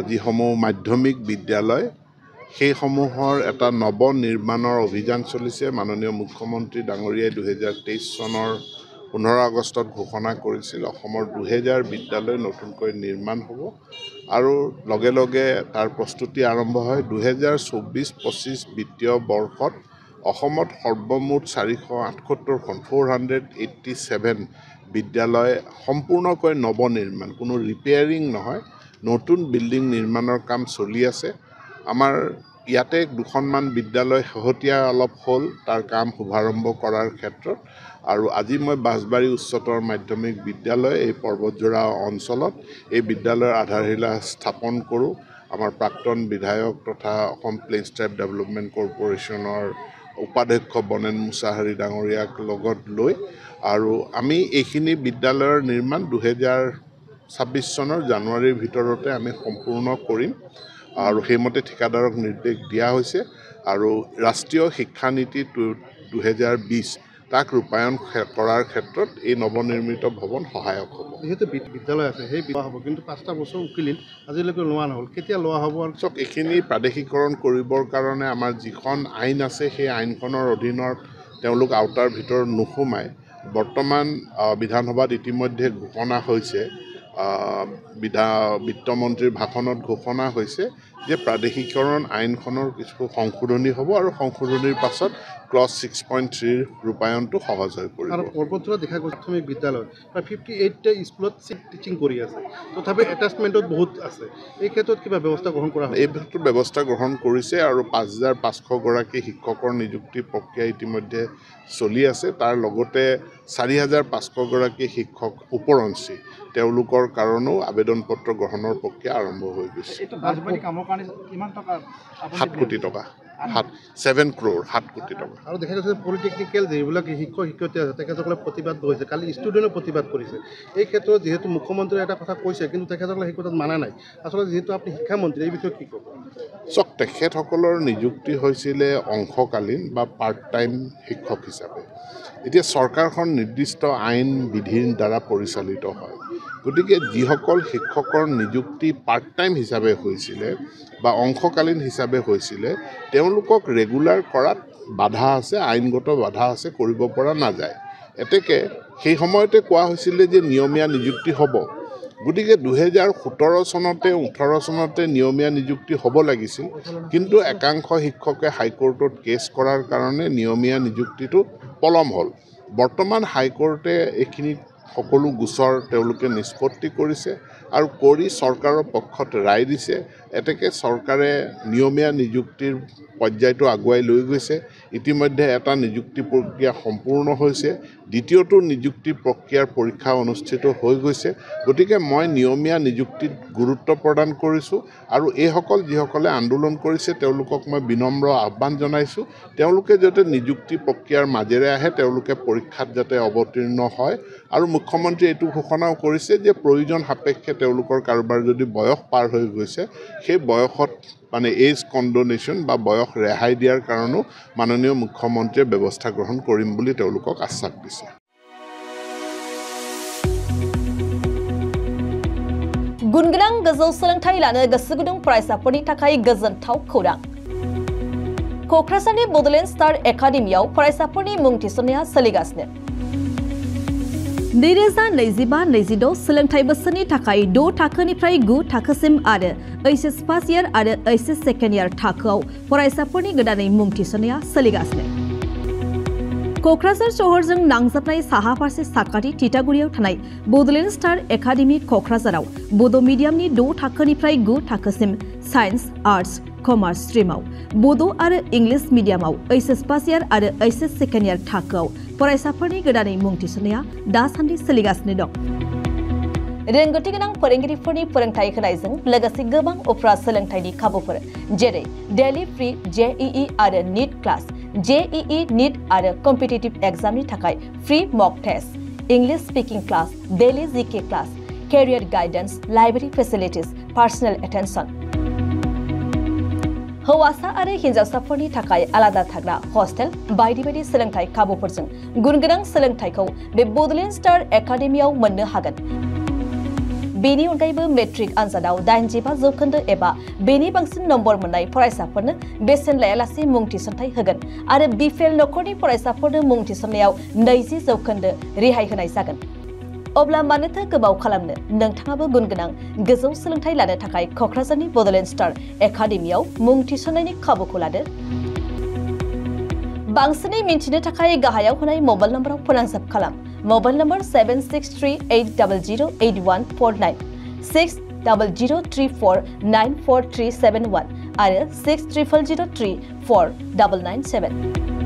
যিসমূহ মাধ্যমিক বিদ্যালয় সেইসমূহৰ এটা নৱ নিৰ্মাণৰ অভিযান চলিছে। মাননীয় মুখ্যমন্ত্ৰী ডাঙৰীয়াই 2023 চনৰ 15 আগষ্টত ঘোষণা কৰিছিল অসমৰ 2000 বিদ্যালয় নতুনকৈ নিৰ্মাণ হ'ব আৰু লগে লগে তাৰ প্ৰস্তুতি আৰম্ভ হয়। 2024-25 বিত্তীয় বৰ্ষত অসমত সৰ্বমুঠ 478খন 487 বিদ্যালয় সম্পূৰ্ণকৈ নৱ নিৰ্মাণ, কোনো ৰিপেয়াৰিং নহয়, নতুন বিল্ডিং নিৰ্মাণৰ কাম চলি আছে। আমাৰ ইয়াতে দুখনমান বিদ্যালয় শেহতীয়া অলপ হ'ল তাৰ কাম শুভাৰম্ভ কৰাৰ ক্ষেত্ৰত। আৰু আজি মই বাঁশবাৰী উচ্চতৰ মাধ্যমিক বিদ্যালয় এই পৰ্বতজোৰা অঞ্চলত এই বিদ্যালয়ৰ আধাৰশিলা স্থাপন কৰোঁ। আমাৰ প্ৰাক্তন বিধায়ক তথা অসম প্লেইনছ ট্ৰাইব ডেভেলপমেণ্ট কৰ্পোৰেশ্যনৰ উপাধ্যক্ষ বনেন মুছাহাৰী ডাঙৰীয়াক লগত লৈ আৰু আমি এইখিনি বিদ্যালয়ৰ নিৰ্মাণ 2026 চনৰ জানুৱাৰীৰ ভিতৰতে আমি সম্পূৰ্ণ কৰিম আৰু সেইমতে ঠিকাদাৰক নিৰ্দেশ দিয়া হৈছে আৰু ৰাষ্ট্ৰীয় শিক্ষানীতি 2020 তাক ৰূপায়ণ কৰাৰ ক্ষেত্ৰত এই নৱনিৰ্মিত ভৱন সহায়ক হ'ব। যিহেতু বিদ্যালয় আছে সেই লোৱা হ'ব, কিন্তু 5টা বছৰ উকিলিল আজিলৈকে লোৱা নহ'ল, কেতিয়া লোৱা হ'ব? আৰু চাওক, এইখিনি প্ৰাদেশিকৰণ কৰিবৰ কাৰণে আমাৰ যিখন আইন আছে সেই আইনখনৰ অধীনত তেওঁলোক আওতাৰ ভিতৰত নোসোমায়। বৰ্তমান বিধানসভাত ইতিমধ্যে ঘোষণা হৈছে, বিত্তমন্ত্ৰীৰ ভাষণত ঘোষণা হৈছে যে প্ৰাদেশিকৰণ আইনখনৰ কিছু সংশোধনী হ'ব আৰু সংশোধনীৰ পাছত ক্লজ 6.3 ৰূপায়ণটো সহজ হৈ পৰিব। আৰু পৰ্বতজোৰা দেখা গৈছে প্ৰাথমিক বিদ্যালয় প্ৰায় 58টা স্কুলত টিচিং কৰি আছে, তথাপি এটাচমেণ্টত বহুত আছে। এই ক্ষেত্ৰত কিবা ব্যৱস্থা গ্ৰহণ কৰা হয়? এই ক্ষেত্ৰত ব্যৱস্থা গ্ৰহণ কৰিছে আৰু 5500 গৰাকী শিক্ষকৰ নিযুক্তি প্ৰক্ৰিয়া ইতিমধ্যে চলি আছে। তাৰ লগতে 4500 গৰাকী শিক্ষক উপৰঞ্চি তেওঁলোকৰ কাৰণেও আবেদন পত্ৰ গ্ৰহণৰ প্ৰক্ৰিয়া আৰম্ভ হৈ গৈছে। 7 কোটি টকা, 7 crore, 7 কোটি টকা। আৰু দেখা গৈছে পলিটেকনিকেল যিবিলাক শিক্ষক শিক্ষয়িত্ৰী আছে তেখেতসকলে প্ৰতিবাদ কৰিছে, কালি ষ্টুডেণ্টে প্ৰতিবাদ কৰিছে। এই ক্ষেত্ৰত যিহেতু মুখ্যমন্ত্ৰীয়ে এটা কথা কৈছে কিন্তু তেখেতসকলে সেই কথাত মানা নাই, আচলতে যিহেতু আপুনি শিক্ষামন্ত্ৰী এই বিষয়ে কি ক'ব? চাওক, তেখেতসকলৰ নিযুক্তি হৈছিলে অংশকালীন বা পাৰ্ট টাইম শিক্ষক হিচাপে। এতিয়া চৰকাৰখন নিৰ্দিষ্ট আইন বিধিৰ দ্বাৰা পৰিচালিত হয়, গতিকে যিসকল শিক্ষকৰ নিযুক্তি পাৰ্ট টাইম হিচাপে হৈছিলে বা অংশকালীন হিচাপে হৈছিলে তেওঁলোকক ৰেগুলাৰ কৰাত বাধা আছে, আইনগত বাধা আছে, কৰিব পৰা নাযায়। এতেকে সেই সময়তে কোৱা হৈছিলে যে নিয়মীয়া নিযুক্তি হ'ব, গতিকে 2017 চনতে 18 চনতে নিয়মীয়া নিযুক্তি হ'ব লাগিছিল, কিন্তু একাংশ শিক্ষকে হাইকোৰ্টত কেছ কৰাৰ কাৰণে নিয়মীয়া নিযুক্তিটো পলম হ'ল। বৰ্তমান হাইকোৰ্টে এইখিনি সকলো গোচৰ তেওঁলোকে নিষ্পত্তি কৰিছে আৰু কৰি চৰকাৰৰ পক্ষত ৰায় দিছে। এতেকে চৰকাৰে নিয়মীয়া নিযুক্তিৰ পৰ্যায়টো আগুৱাই লৈ গৈছে। ইতিমধ্যে এটা নিযুক্তি প্ৰক্ৰিয়া সম্পূৰ্ণ হৈছে, দ্বিতীয়টো নিযুক্তি প্ৰক্ৰিয়াৰ পৰীক্ষা অনুষ্ঠিত হৈ গৈছে। গতিকে মই নিয়মীয়া নিযুক্তিত গুৰুত্ব প্ৰদান কৰিছোঁ আৰু এইসকল যিসকলে আন্দোলন কৰিছে তেওঁলোকক মই বিনম্ৰ আহ্বান জনাইছোঁ, তেওঁলোকে যাতে নিযুক্তি প্ৰক্ৰিয়াৰ মাজেৰে আহে, তেওঁলোকে পৰীক্ষাত যাতে অৱতীৰ্ণ হয়। আৰু মুখ্যমন্ত্ৰীয়ে এইটো ঘোষণাও কৰিছে যে প্ৰয়োজন সাপেক্ষে তেওঁলোকৰ কাৰোবাৰ যদি বয়স পাৰ হৈ গৈছে সেই বয়সত এজ কণ্ডনেশ্যন বা বয়স ৰেহাই দিয়াৰ কাৰণেও মাননীয় মুখ্যমন্ত্ৰীয়ে ব্যৱস্থা গ্ৰহণ কৰিম বুলি তেওঁলোকক আশ্বাস দিছে। गुनगोनां गोजौ सोलोंथाइ लानो गोसो गुदुं फरायसाफोरनि थाखाय गोजोनथाव खौरां। क'क्राझारनि बड'लेण्ड स्टार एकाडेमियाव फरायसाफोरनि मुं थिसननाया सोलिगासिनो। 2025-26 सोलोंथाइ बोसोरनि थाखाय 6 थाखोनिफ्राय 9 थाखोसिम आरो एचएस फार्स्ट इयार आरो एचएस सेकेन्ड इयार थाखोआव फरायसाफोरनि गोदानै मुं थिसननाया सोलिगासिनो। क'क्राझार शहरजों नांजाबनाय साहा फारसे साखाथि तितागुरियाव थानाय बड'लेण्ड स्टार एकाडेमि क'क्राझाराव बड' मिडियामनि 6 थाखोनिफ्राय 9 थाखोसिम साइन्स, आर्ट्स, कमार्स स्ट्रीमाव, बड' आरो इंलिश मिडियामाव एचएस फार्स्ट इयार आरो एचएस सेकेन्ड इयार थाखोआव फरायसाफोरनि गोदानै मुं थिसननाया दासान्दि सोलिगासिनो दं। रोंगौथि गोनां फोरोंगिरिफोरनि फोरोंथाय होनायजों लोगोसे गोबां उफ्रा सोलोंथायनि खाबुफोर जेरै डेली फ्री जेईई आरो नीट क्लास, जेईई नीट आरो कम्पिटिटिभ एग्जामनि थाखाय free mock test, English speaking class, daily GK class, career guidance, library facilities, personnel attention. हौवासा आरो हिन्जावसाफोरनि थाखाय आलादा थाग्रा हस्टेल बायदि बायदि सोलोंथाय खाबुफोरजों गुनगोनां सोलोंथायखौ बे बड'लेण्ड स्टार एकाडेमियाव मोननो हागोन। बेनि अनगायैबो मेट्रिक आनजादाव 85 जौखोन्दो एबा बेनि बांसिन नम्बर मोननाय फरायसाफोरनो बेसेन लायालासे मुं थिसनथाइ होगोन आरो बिफेल नखरनि फरायसाफोरनो मुं थिसननायाव 20 जौखोन्दो रेहाय होनाय जागोन। अब्ला मानोथो गोबाव खालामनो नोंथाङाबो गुनगोनां गोजौ सोलोंथाइ लानो थाखाय क'क्राझारनि बड'लेण्ड स्टार एकाडेमियाव मुं थिसननायनि खाबुखौ लादो। बांसिनै मिन्थिनो थाखाय गाहायाव होनाय मबाइल नम्बराव फोनांजाब खालाम। मबाइल नम्बर 7638008149 6003494371 आरो 6000034997।